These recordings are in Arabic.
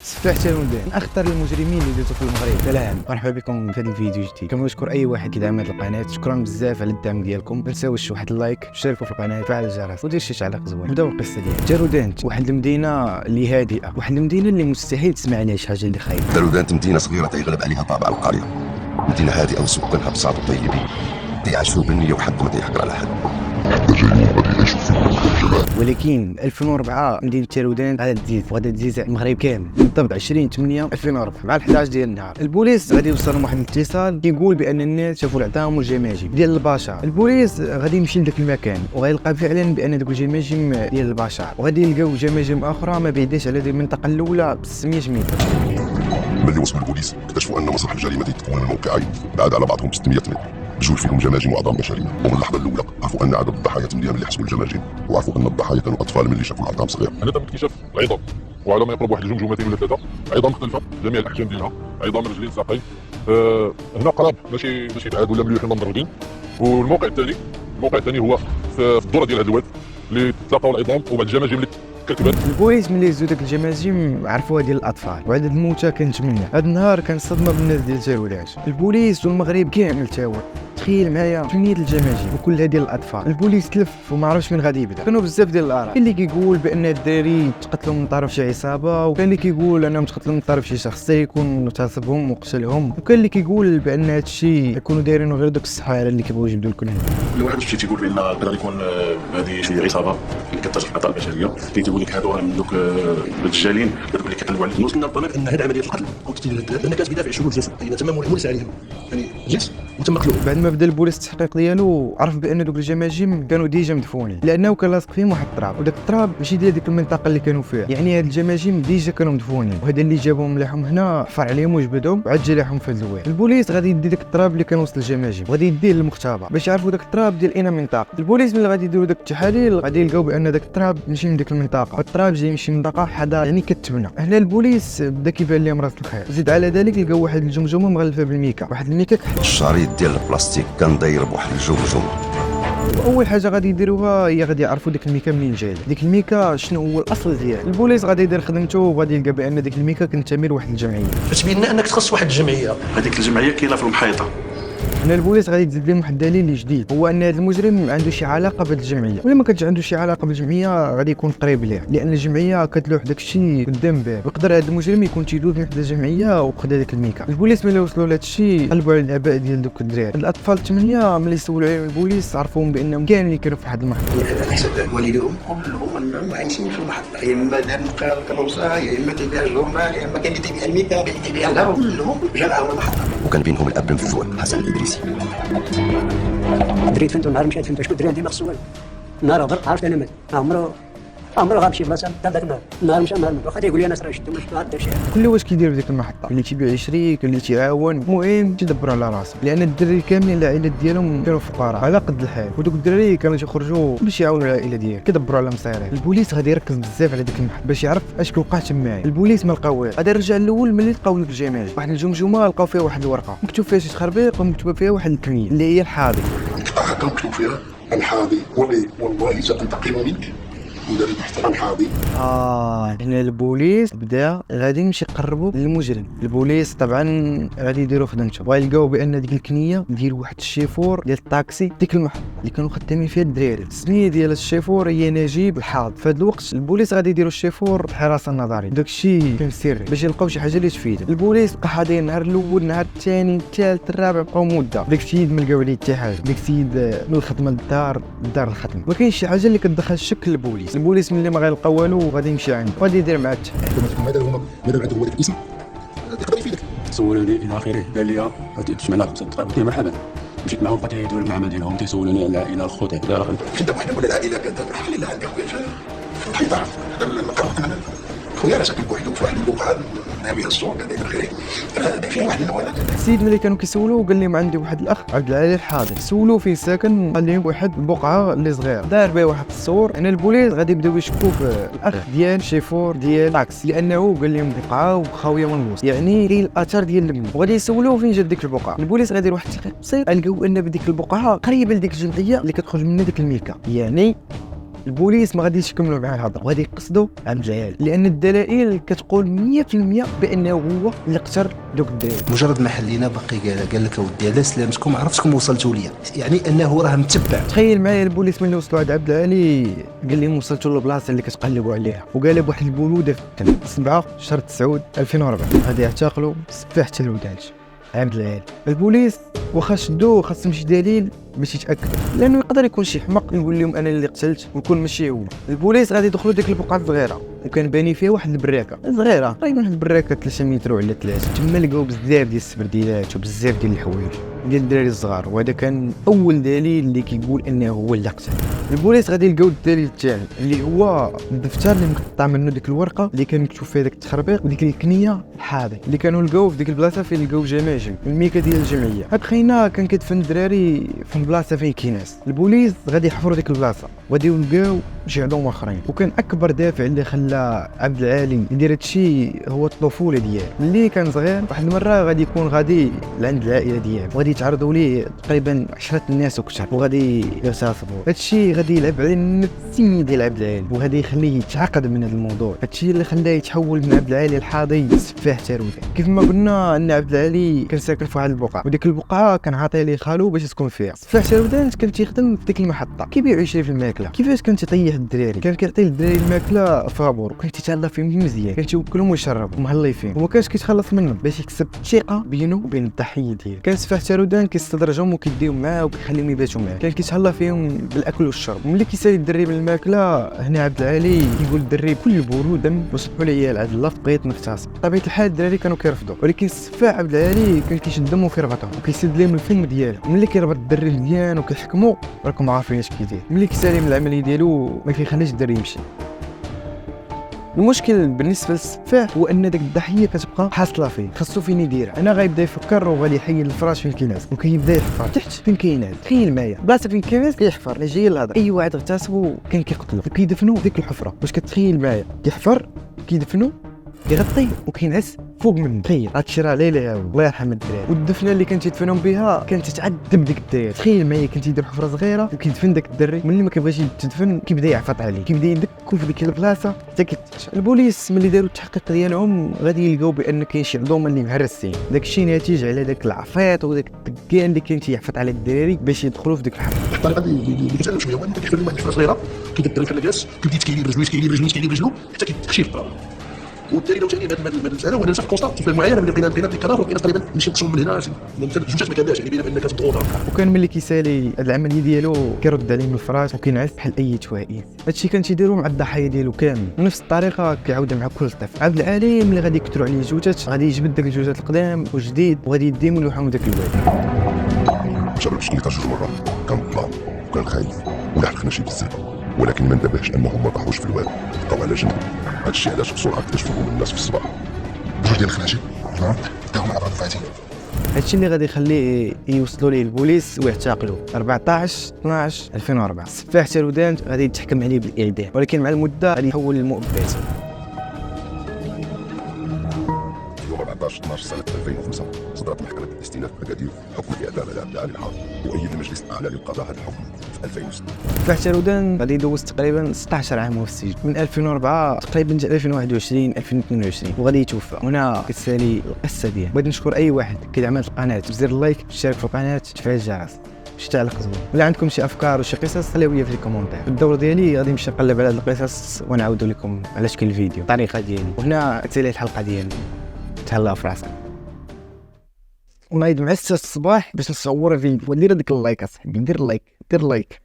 سفاح تالودان من اخطر المجرمين اللي دوزو في المغرب. سلام، مرحبا بكم في هذا الفيديو جديد. كما نشكر اي واحد كيدعم هذه القناه، شكرا بزاف على الدعم ديالكم. ما تنساوش واحد اللايك، اشتركوا في القناه، فعل الجرس ودير شي تعليق زوين. نبداو القصه ديالنا. تالودان واحد المدينه اللي هادئه، واحد المدينه اللي مستحيل تسمع عليها شي حاجه اللي خايبه. تالودان مدينه صغيره تيغلب عليها طابع القريه، مدينه هادئه وسكانها بساط وطيبين، تيعيشوا بالنيه وحد ما تيحقر على حد. ولكن 2004 مدينه تالودان غادا تزيد المغرب كامل، بالضبط 20/8/2004 مع 11 ديال النهار. البوليس غادي يوصلهم واحد الاتصال كيقول بان الناس شافوا العظام والجماجم ديال البشر. البوليس غادي يمشي لذاك المكان وغيلقى فعلا بان دوك الجماجم ديال البشر، وغادي يلقاو جماجم اخرى ما بعيداش على ديك المنطقه الاولى ب 600 متر. ملي وصلوا البوليس اكتشفوا ان مسرح الجريمه تتكون من موقعين بعاد على بعضهم ب 600 متر، بجوج فيهم جماجم وعظام بشريه. ومن اللحظه الاولى عرفوا ان عدد الضحايا تمليا ملي حسبوا الجماجم، وعرفوا ان الضحايا كانوا اطفال ملي شافوا العظام صغير. هنا تم اكتشاف العظام، وعلى ما يقرب واحد الجمجمتين ولا ثلاثه عظام مختلفه جميع الاحجام ديالها، عظام رجلين ساقين. هنا قراب ماشي بعاد ولا مليون حنا مضربين. والموقع الثاني هو في الدوره ديال هذا الواد اللي تلاقاو العظام وبعد الجماجم اللي تكركبات. البوليس ملي هزو داك الجماجم عرفوها ديال الاطفال، وعدد الموتى كان 8. هذا النهار كان صدمه بالناس ديال تالودان، البوليس والمغرب كامل تاور. تخيل معايا 8 الجماجم وكلها ديال الاطفال. البوليس تلف وما عرفش من غادي يبدا. كانوا بزاف ديال الاراء، كاين اللي كيقول بان الدراري تقتلوا من طرف شي عصابه، وكان اللي كيقول انهم تقتلوا من طرف شي شخص يكون اغتصبهم وقتلهم، وكان اللي كيقول بان هذا الشيء يكونوا دايرينه غير دوك الصحايره اللي كيبغيو يجبدوا لكم هنا. الواحد شي تيقول بان يقدر يكون هذه شي عصابه اللي كتاجر في الاعضاء البشريه، اللي تيقول لك هادو من دوك الدجالين اللي كيقلبوا على الفلوس. من الظن ان هذه عمليه القتل او تقتيل لان كانت بدافع شهود الجسد، يعني تم مولس عليهم، يعني جنس وتم قتلهم. بعد ما بدا البوليس التحقيق ديالو عرف بان دوك الجماجم كانوا ديجا مدفونين، لانه كان لاصق فيهم واحد التراب، وداك التراب ماشي ديال ديك المنطقه اللي كانوا فيها، يعني هاد الجماجم ديجا كانوا مدفونين، وهذا اللي جابهم لهم هنا، حفر عليهم وجبدهم وعجل لهم في الزواج. البوليس غادي يدي داك التراب اللي كان وسط الجماجم وغادي يديه للمختبر باش يعرفوا داك التراب ديال اين منطقه. البوليس ملي غادي يديروا داك التحاليل غادي يلقاو بان داك التراب ماشي من ديك المنطقه، والتراب جاي من شي منطقه حدا يعني كتبنى. هنا البوليس بدا كيبان لهم راس الخير. زيد على ذلك لقاو واحد الجمجمه مغلفه بالميكا، واحد الميكا كحل. الشريط ديال البلاستيك كان داير بواحد الجمجم. واول حاجه غادي يديروها هي غادي يعرفوا ديك الميكا منين جايه، ديك الميكا شنو هو الاصل ديالها. البوليس غادي يدير خدمته وغادي يلقى بان ديك الميكا كتنتمي لواحد الجمعيه، فتبين انك تخص واحد الجمعيه، هذيك الجمعيه كاينه في المحيطه. هنا البوليس غادي يزيد لهم واحد الدليل اللي جديد، هو ان هذا المجرم عنده شي علاقه بهذه الجمعيه، ولا ما كانش عنده شي علاقه بالجمعيه غادي يكون قريب ليها، لان الجمعيه كتلوح داك الشيء قدام باب، ويقدر هذا المجرم يكون تيدوز من حدا الجمعيه وخدا داك الميكا. البوليس ملي وصلوا لهذا الشيء قلبوا على الاباء ديال دوك الدراري. الاطفال 8 ملي سولوا عليهم البوليس عرفوهم بانهم كاملين كانوا في واحد المحطه. على حسب والديهم كلهم عايشين في المحطه، يا اما دار الكروسه، يا اما تيبيع الجمال، يا اما كان اللي تيبيع الميكا، اللي تيبيع الهواء، كلهم جمعوا المحطه. وكان بينهم الاب المفجوع حسن الادريسي. دريت فهمتو النهار مشيت فهمتو شكون الدراري ديما خصو والو. النهار هضر عرفت انا مات عمرو غامشي بلاصه حتى داك النهار مشى النهار واخا تيقول لي انا راه شفتو ما دار شي حاجه. كل واش كيدير في ديك المحطه، اللي تيبيع يشري، اللي تيعاون، المهم تيدبروا على راسهم، لان الدراري كاملين العائلات ديالهم كانوا فقراء على قد الحال، ودوك الدراري كانوا تيخرجوا باش يعاونوا العائله ديالهم، كيدبروا على مصيرهم. البوليس غادي يركز بزاف على ديك المحطه باش يعرف اش كيوقع تمايا. البوليس ما لقاو والو، غادي يرجع الاول ملي لقاو ديك الجماجم، واحد الجمجمه لقاو فيها واحد الورقه مكتوب فيها شي تخربيق ومكتوبه فيها واحد الكنيه اللي هي الحاضي. كان مكتوب فيها الحاضي والله سأنتقم منك ودار احترام حاضي. هنا البوليس بدا غادي يمشي يقربوا للمجرم. البوليس طبعا غادي يديروا خدمتهم، وغيلقاو بان ديك الكنيه ديال واحد الشيفور ديال الطاكسي ديك المحطه اللي كانوا خدامين فيها الدراري. السميه ديال الشيفور هي نجيب الحاض. في هذا الوقت البوليس غادي يديروا الشيفور الحراسه النظريه، داك الشيء كان سري باش يلقاو شي حاجه اللي تفيد. البوليس بقى حاضر النهار الاول، النهار الثاني، الثالث، الرابع، بقاو مده. داك السيد ما لقاو عليه حتى حاجه، داك السيد من الخدمه للدار الخدمه، ما كاينش شي حاجه اللي كتدخل الشك للبوليس. البوليس ملي ما غيلقى والو غادي يمشي عنده وغادي يدير معاه التحقيق. ماذا عنده هو ذاك الاسم يقدر يفيدك. سولوني الى اخره، قال لي سمعنا 5 دقائق قلت له مرحبا. مشيت معهم بقيت يديروا المعمل ديالهم تيسولوني على العائله الخوت دار كنت وحده ولا العائله كذا خلي لها عندك في الحيطه. هذا المقام خويا انا ساكن بوحدو في واحد البقعه ناوي الصور كذا الى اخره، فيه واحد الولد. السيد ملي كانوا كيسولوه قال لهم عندي واحد الاخ عبد العالي الحاضر. سولوه فين ساكن، قال لهم واحد البقعه اللي صغيره دار بها واحد الصور. هنا البوليس غادي يبداو يشكوا في الاخ ديال شيفور ديال طاكس، لانه قال لهم بقعه وخاويه من الوسط، يعني كاين الاثر ديال المن. وغادي يسولوه فين جات ديك البقعه. البوليس غادي يروح التحقيق بسيط، لقاو ان بديك البقعه قريبه لديك الجمعيه اللي كتخرج منها ديك الميكا، يعني البوليس ما غاديش يكملوا معاه الهضره وغادي يقصدوا عبد العال، لان الدلائل كتقول 100% بانه هو اللي قتل دوك الدراري. مجرد ما حلينا باقي قال لك اودي على سلامتكم عرفتكم وصلتوا ليا، يعني انه راه متبع. تخيل معايا البوليس ملي وصلوا عند عبد العالي قال لهم وصلتوا للبلاصه اللي كتقلبوا عليها، وقال واحد البلوده في 7 شهر 9 2004 غادي يعتقلوا سفاح الوداج عبد العالي. البوليس واخا شدوه خاصهم شي دليل باش يتاكدوا، لانه يقدر يكون شي حمق يقول لهم انا اللي قتلت ويكون ماشي هو. البوليس غادي يدخلوا ديك البقعه الصغيره وكان باني فيها واحد البراكه صغيره تقريبا واحد البراكه 3 متر على 3. تما لقاو بزاف ديال السبرديلات وبزاف ديال الحوايج ديال الدراري الصغار، وهذا كان اول دليل اللي كيقول انه هو اللي قتل. البوليس غادي يلقاو الدليل الثاني اللي هو الدفتر اللي مقطع منه ديك الورقه اللي كان مكتوب فيها داك التخربيق وديك الكنيه الحاضي اللي كانوا لقاو في ديك البلاصه فين لقاو جماجم الميكا ديال الجمعيه. هاد خينا كان كيدفن الدراري في البلاصه فين كاين ناس. البوليس غادي يحفروا ديك البلاصه وغادي يلقاو شي عظام اخرين، وكان اكبر دافع اللي خلى عبد العالي يدير هادشي هو الطفوله ديالو. ملي كان صغير واحد المره غادي يكون غادي لعند العائله ديالو وغادي يتعرضوا ليه تقريبا 10 الناس وكثر وغادي يغتصبوا. هادشي غادي يلعب على النفسيه ديال عبد العالي وغادي يخليه يتعقد من هذا الموضوع. هادشي اللي خلاه يتحول من عبد العالي الحاضي سفاح تارودان. كيف ما قلنا ان عبد العالي كان ساكن في واحد البقعه وديك البقعه كان عاطي ليه خالو باش يسكن فيها. سفاح تارودان كان تيخدم في ديك المحطه كيبيع يشري في الماكله. كيفاش كان تيطيح الدراري؟ كان كيعطي للدراري الماكله فابور وكان تيتهلا فيهم مزيان، كان تيوكلهم ويشربهم مهلي فيهم وما كانش كيتخلص منهم باش يكسب ثقه بينه وبين الضحيه ديالو. كان سفاح تارودان كيستدرجهم وكيديهم معاه وكيخليهم يباتوا معاه، كان كيتهلا فيهم بالاكل والشرب. وملي كيسالي الدري بالماكله هنا عبد العالي يقول الدري بكل بروده وصحوا لي العاد الله بغيت نغتصب. بطبيعه الحال الدراري كانوا كيرفضوا، ولكن السفاح عبد العالي كان كيشدهم وكيربطهم وكيسد لهم الفم ديالو. ملي كيربط الدري مزيان وكيحكموا راكم عارفين اش كيدير. ملي كيسالي من العمليه ديالو ما كيخليش الدري يمشي. المشكل بالنسبه للسفاح هو ان داك الضحيه كتبقى حاصله فيه، خاصو فين يديرها. انا غيبدا يفكر وغادي يحيد الفراش فين كينعس وكيبدا يحفر تحت فين كاينات. تخيل معايا بلاصه فين كينعس كيحفر. انا جاي لهضر اي واحد اغتصبو كان كيقتلو وكيدفنو ديك الحفره. واش كتخيل معايا كيحفر كيدفنو كيغطي وكينعس فوق منه. تخيل هادشي راه ليله الله يرحم الدراري. والدفنه اللي كانت يدفنون بها كانت تتعذب ديك الدراري. تخيل معايا كنت يدير حفره صغيره وكيدفن داك الدري، ملي ما كيبغيش يتدفن كيبدا يعفط عليه، كيبدا يدكو في ديك البلاصه حتى كيتش. البوليس ملي داروا التحقيق ديالهم غادي يلقاو بان كاين شي عظومه اللي مهرسين. داكشي ناتج على داك العفيط وداك الدكان اللي كان تيعفط على الدراري باش يدخلوا في ديك الحفره. الطريقه اللي كتعلم شويه هو انت كيحفر لهم واحد الحفره صغيره كيبدا الدري بحال جالس كيبدا يتكيلي برجلو يتكيلي برجلو حتى كيتخشي في التراب. والدليل ثاني بهذه المساله وهذا صح كونستات في معينه ملي لقينا الكرار ولقينا تقريبا نمشي نقسم من هنا جوج ما كانش يعني بان كانت مضغوطه. وكان ملي كيسالي هاد العمليه ديالو كيرد عليه من الفراش وكينعس بحال اي توائم. هادشي كان تيديروا مع الضحايا ديالو كامل ونفس الطريقه كيعاودها مع كل طفل. عبد العالي ملي غادي يكثروا عليه الجوجات غادي يجبد داك الجوجات القدام وجديد وغادي يديهم ويلوحهم داك الواد. جرب الشكل جوج مرات كان طلع وكان خايف ولحقنا شي بزاف، ولكن ما انتبهش انهم ما طاحوش في الواد، بقاو على جنب. هادشي علاش بسرعه اكتشفوهم الناس في الصباح. بجوج ديال الخناشير تاهم مع بعض فاتين. هادشي اللي غادي يخليه يوصلوا ليه البوليس ويعتقلوا 14 12 2004. سفاح تارودان غادي يتحكم عليه بالاعدام، ولكن مع المده غادي يحول للمؤبد. يوم 14 12 سنه 2005 صدرت محكمه الاستئناف اكادير حكم الاعدام على عبد العالي الحاضر، وايد المجلس الاعلى للقضاء هذا الحكم في 2006. سفاح تارودان غادي يدوز تقريبا 16 عام في السجن من 2004 تقريبا حتى 2021 2022 وغادي يتوفى. هنا كتسالي القصه ديالو. بغيت نشكر اي واحد كيدعم هذه القناه بزر اللايك، تشترك في القناه، تفعل الجرس باش تعلق زوين. ولا عندكم شي افكار وشي قصص خليوها لي في الكومونتير. الدور ديالي غادي نمشي نقلب على هاد القصص ونعاودوا لكم على شكل الفيديو الطريقه ديالي. وهنا تسالي الحلقه ديالنا. تهلاو في راسك. ونايض مع 6 الصباح باش نصور فيديو ودير هذاك اللايك اصاحبي. دير اللايك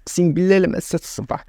اقسم بالله مع 6 الصباح.